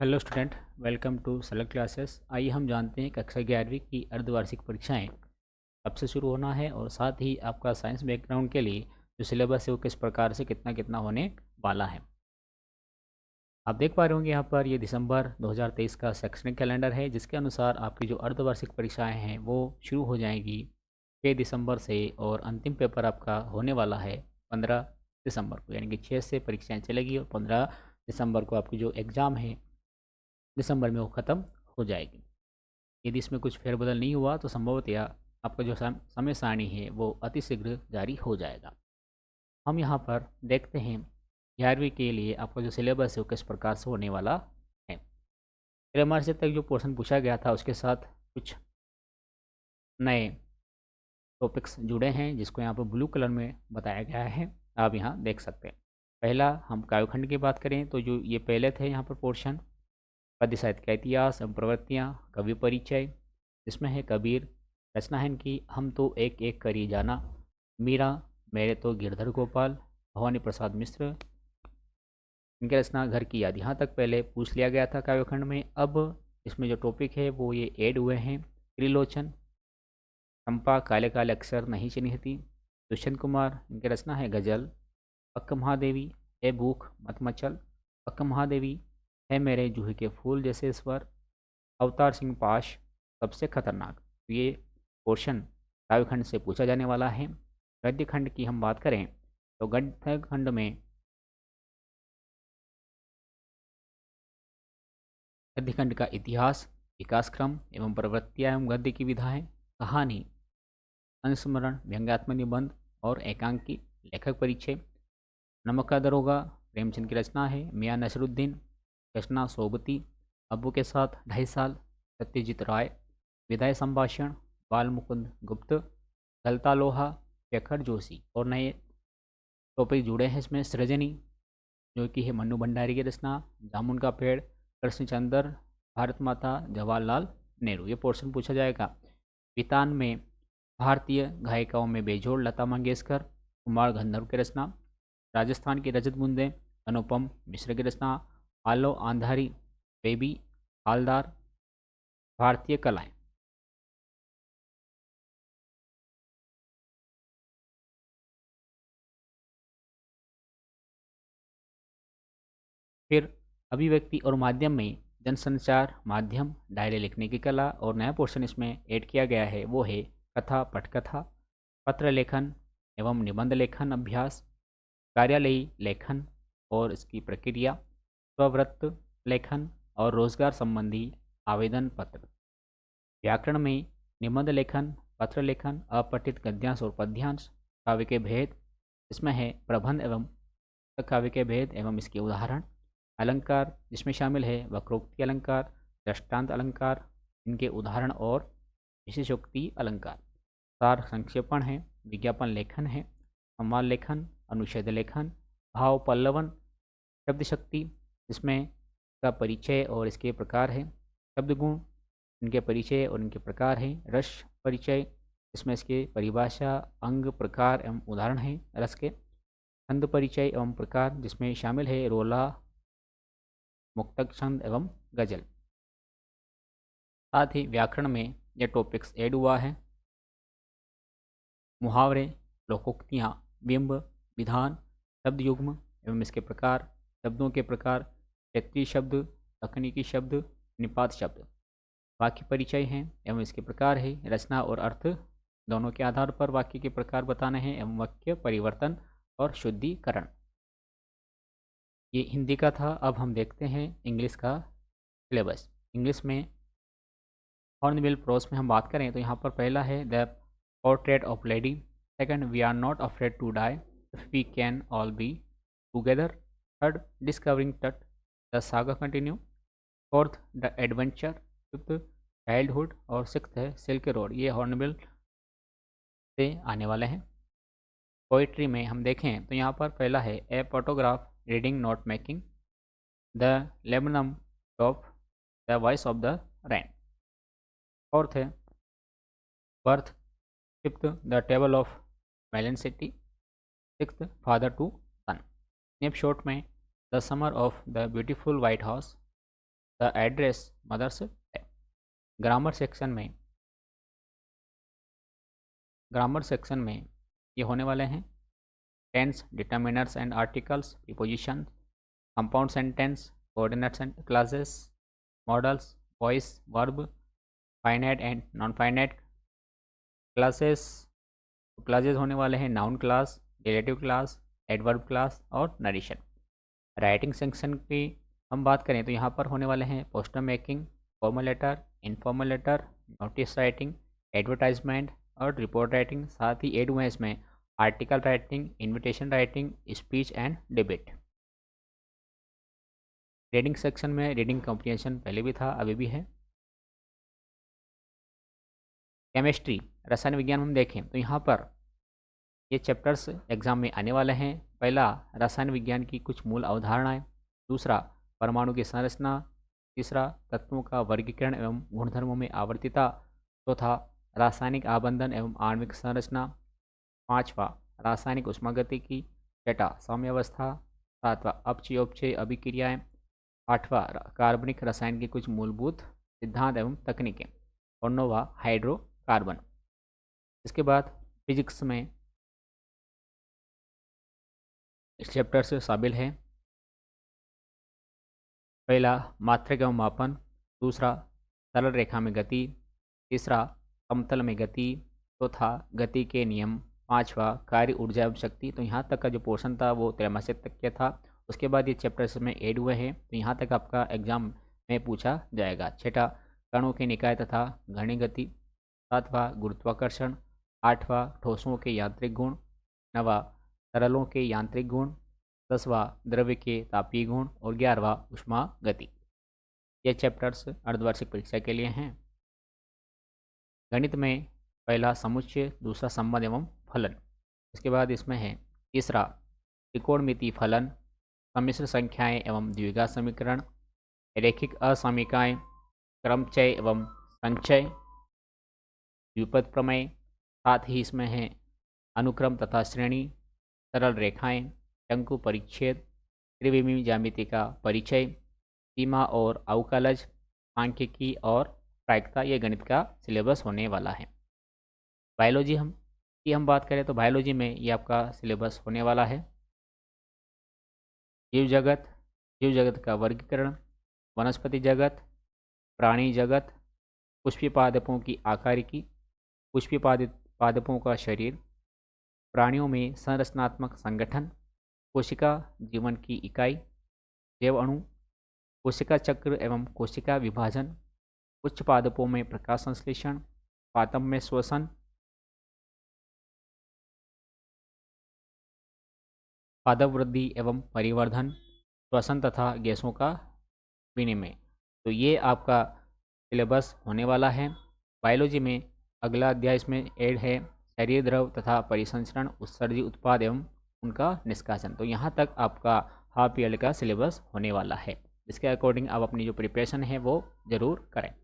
Hello student, welcome to select classes. आइए हम जानते हैं कक्षा 11वीं की अर्धवार्षिक परीक्षाएं कब से शुरू होना है और साथ ही आपका साइंस बैकग्राउंड के लिए जो सिलेबस है वो किस प्रकार से कितना कितना होने वाला है। आप देख पा रहे होंगे यहाँ पर ये दिसंबर 2023 का शैक्षणिक कैलेंडर है, जिसके अनुसार आपकी जो अर्धवार्षिक परीक्षाएं हैं वो शुरू हो जाएंगी 6 दिसंबर से और अंतिम पेपर आपका होने वाला है 15 दिसंबर को। यानी कि 6 से परीक्षाएं चलेगी और 15 दिसंबर को आपकी जो एग्ज़ाम है दिसंबर में वो ख़त्म हो जाएगी। यदि इसमें कुछ फेरबदल नहीं हुआ तो संभवतया आपका जो समय सारणी है वो अतिशीघ्र जारी हो जाएगा। हम यहाँ पर देखते हैं 11वीं के लिए आपका जो सिलेबस है वो किस प्रकार से होने वाला है। ग्रामर से तक जो पोर्शन पूछा गया था उसके साथ कुछ नए टॉपिक्स जुड़े हैं, जिसको यहाँ पर ब्लू कलर में बताया गया है, आप यहाँ देख सकते हैं। पहला हम काव्यखंड की बात करें तो जो ये पहले थे यहाँ पर पोर्शन पद्य साहित्य का इतिहास एवं प्रवृत्तियाँ, कवि परिचय, इसमें है कबीर, रचना है इनकी हम तो एक एक करी जाना, मीरा, मेरे तो गिरधर गोपाल, भवानी प्रसाद मिश्र, इनकी रचना घर की याद। यहाँ तक पहले पूछ लिया गया था काव्यखंड में। अब इसमें जो टॉपिक है वो ये ऐड हुए हैं। त्रिलोचन, चंपा काले काले अक्षर नहीं चिन्हती, दुष्यंत कुमार, इनकी रचना है गजल, अक्क महादेवी, ए भूख मत मचल, अक्क महादेवी, है मेरे जूही के फूल जैसे स्वर, अवतार सिंह पाश, सबसे खतरनाक। तो ये पोर्शन काव्यखंड से पूछा जाने वाला है। गद्य खंड की हम बात करें तो गद्य खंड में गद्य खंड का इतिहास, विकास क्रम एवं प्रवृत्तियाँ एवं गद्य की विधाएं, कहानी, अनुस्मरण, व्यंग्यात्मक निबंध और एकांकी, लेखक परिचय, नमक का दरोगा, प्रेमचंद की रचना है, मियाँ नसरुद्दीन, कृष्णा सोबती, अब्बू के साथ 2.5 साल, सत्यजीत राय, विदाई संभाषण, बाल मुकुंद गुप्त, गलता लोहा, शेखर जोशी। और नए टॉपिक जुड़े हैं इसमें सृजनी, जो कि है मन्नू भंडारी की रचना, जामुन का पेड़, कृष्णचंद्र, भारत माता, जवाहरलाल नेहरू। ये पोर्शन पूछा जाएगा। वितान में भारतीय गायिकाओं में बेजोड़ लता मंगेशकर, कुमार गंधर्व की रचना, राजस्थान की रजत बूंदें, अनुपम मिश्र की रचना, आलो आंधारी, बेबी, हालदार, भारतीय कलाएं। फिर अभिव्यक्ति और माध्यम में जनसंचार माध्यम, डायरी लिखने की कला। और नया पोर्शन इसमें ऐड किया गया है वो है कथा पटकथा, पत्र लेखन एवं निबंध लेखन अभ्यास, कार्यालयी लेखन और इसकी प्रक्रिया, स्ववृत्त लेखन और रोजगार संबंधी आवेदन पत्र। व्याकरण में निबंध लेखन, पत्र लेखन, अपठित गद्यांश और पद्यांश, काव्य के भेद, इसमें है प्रबंध एवं काव्य के भेद एवं इसके उदाहरण, अलंकार जिसमें शामिल है वक्रोक्ति अलंकार, दृष्टांत अलंकार, इनके उदाहरण और विशेषोक्ति अलंकार। सार संक्षेपण है, विज्ञापन लेखन है, संवाद लेखन, अनुच्छेद लेखन, भाव पल्लवन, शब्द शक्ति, जिसमें का परिचय और इसके प्रकार है, शब्द गुण, इनके परिचय और इनके प्रकार हैं, रस परिचय, इसमें इसके परिभाषा, अंग, प्रकार एवं उदाहरण हैं रस के, छंद परिचय एवं प्रकार, जिसमें शामिल है रोला, मुक्तक छंद एवं गजल। साथ ही व्याकरण में ये टॉपिक्स ऐड हुआ है। मुहावरे, लोकोक्तियाँ, बिंब, विधान, शब्द युग्म एवं इसके प्रकार, शब्दों के प्रकार, क्षेत्रीय शब्द, तकनीकी शब्द, निपात शब्द, वाक्य परिचय हैं एवं इसके प्रकार है, रचना और अर्थ दोनों के आधार पर वाक्य के प्रकार बताने हैं एवं वाक्य परिवर्तन और शुद्धिकरण। ये हिंदी का था। अब हम देखते हैं इंग्लिश का सिलेबस। इंग्लिश में हॉर्नबिल प्रोस में हम बात करें तो यहाँ पर पहला है the portrait of lady, second we are not afraid to die, if we can all be together, third discovering Tut, the saga continue, fourth the adventure, fifth childhood और सिक्स्थ है सिल्क रोड। ये Hornbill से आने वाले हैं। Poetry में हम देखें तो यहाँ पर पहला है a photograph reading note making, the laburnum of the voice of the rain, fourth है birth, fifth the table of melon city, sixth father to son. Snapshot में the summer of the beautiful white house, the address mother's है। Grammar section में ये होने वाले हैं tense, determiners and articles, preposition, compound sentence, coordinates and clauses, modals, voice, verb, finite and non finite clauses. Clauses होने वाले हैं noun class, relative class, adverb class और नरेशन। राइटिंग सेक्शन की हम बात करें तो यहाँ पर होने वाले हैं poster making, formal letter, informal letter, notice writing, advertisement और रिपोर्ट राइटिंग। साथ ही एड हुए हैं इसमें article writing, invitation writing, speech and debate. Reading section में रीडिंग कॉम्प्रिहेंशन पहले भी था, अभी भी है। केमिस्ट्री, रसायन विज्ञान हम देखें तो यहाँ पर ये चैप्टर्स एग्जाम में आने वाले हैं। पहला, रसायन विज्ञान की कुछ मूल अवधारणाएं। दूसरा, परमाणु की संरचना। तीसरा, तत्वों का वर्गीकरण एवं गुणधर्मों में आवर्तिता। चौथा, रासायनिक आबंधन एवं आणविक संरचना। पांचवा, रासायनिक उष्मागतिकी। छठा, साम्यावस्था। सातवां, अपचयोपचय अभिक्रियाएं। आठवां, कार्बनिक रसायन के कुछ मूलभूत सिद्धांत एवं तकनीकें। और नौवां, हाइड्रोकार्बन। इसके बाद फिजिक्स में इस चैप्टर से शामिल है पहला, मात्रक एवं मापन। दूसरा, सरल रेखा में गति। तीसरा, समतल में गति। चौथा, गति के नियम। पांचवा, कार्य ऊर्जा एवं शक्ति। तो यहाँ तक का जो पोर्शन था वो त्रैमासिक तक के था। उसके बाद ये चैप्टर्स में ऐड हुए हैं, तो यहाँ तक आपका एग्जाम में पूछा जाएगा। छठा, कणों के निकाय तथा घनी गति। सातवां, गुरुत्वाकर्षण। आठवां, ठोसों के यांत्रिक गुण। नवा, तरलों के यांत्रिक गुण। 10वां, द्रव्य के तापीय गुण। और 11वां, ऊष्मा गति। ये चैप्टर्स अर्धवार्षिक परीक्षा के लिए हैं। गणित में पहला समुच्चय, दूसरा संबंध एवं फलन। इसके बाद इसमें है तीसरा, त्रिकोणमिति फलन, सम्मिश्र संख्याएं एवं द्विघात समीकरण, रैखिक असमीकाएं, क्रमचय एवं संचय, द्विपद प्रमेय। साथ ही इसमें है अनुक्रम तथा श्रेणी, सरल रेखाएं, शंकु परिच्छेद, त्रिविमीय ज्यामिति का परिचय, सीमा और अवकलज, सांख्यिकी और प्रायिकता। ये गणित का सिलेबस होने वाला है। बायोलॉजी हम बात करें तो बायोलॉजी में ये आपका सिलेबस होने वाला है जीव जगत का वर्गीकरण, वनस्पति जगत, प्राणी जगत, पुष्पी पादपों की आकारिकी, पुष्पी पादपों का शरीर, प्राणियों में संरचनात्मक संगठन, कोशिका जीवन की इकाई, जैव अणु, कोशिका चक्र एवं कोशिका विभाजन, उच्च पादपों में प्रकाश संश्लेषण, पादप में श्वसन, पादप वृद्धि एवं परिवर्धन, श्वसन तथा गैसों का विनिमय। तो ये आपका सिलेबस होने वाला है। बायोलॉजी में अगला अध्याय इसमें ऐड है शरीर द्रव तथा परिसंचरण, उत्सर्जी उत्पाद एवं उनका निष्कासन। तो यहाँ तक आपका हाफ ईयर का सिलेबस होने वाला है। इसके अकॉर्डिंग आप अपनी जो प्रिपरेशन है वो ज़रूर करें।